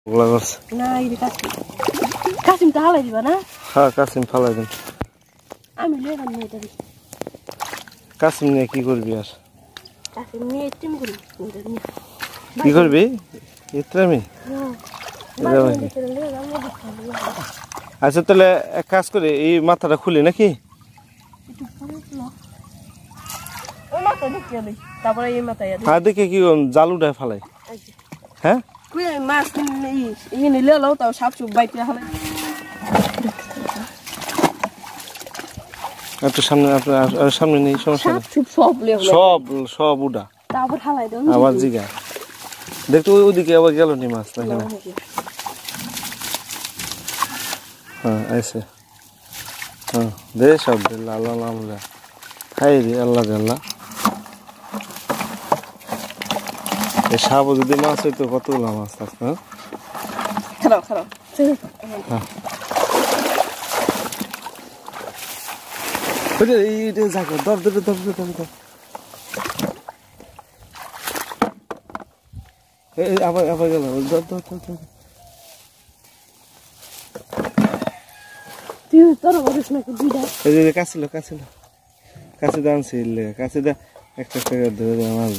ওগুলা করছে না এই কাসিম কাসিম তো হালাই দিবা না হ্যাঁ কাসিম ফালাই দিন আমি লেবান নিয়ে যাবি কাসিম নিয়ে কি করবি আর কাসিম নিয়ে টিম করি কি করবি ইত্রামি আচ্ছা তাহলে এক কাজ করে এই মাথাটা খুলি নাকি তারপরে এই মাথায় আর দেখে কি জাল উঠায় ফালাই হ্যাঁ মাছ নিলে তাও সাপ সুপ বাইতে হলে একটু সামনে আপনার সামনে নেই সমস্যা নেই সব সব উঠা তারপর হালাই দাও আবার জিগা দেখতো ওইদিকে আবার গেল নি মাছ না হ্যাঁ আইসে হ্যাঁ দে সব লাল আমরা খাই রে আল্লাহ আল্লাহ এই সাপ যদি মাছ হইতো কতগুলো মাছ থাকতো খারাপ খারাপ হ্যাঁ এইটা জায়গা দর আবার আবার গেল দর কাছে দানছি কাছে দা একটা ধরে মাছ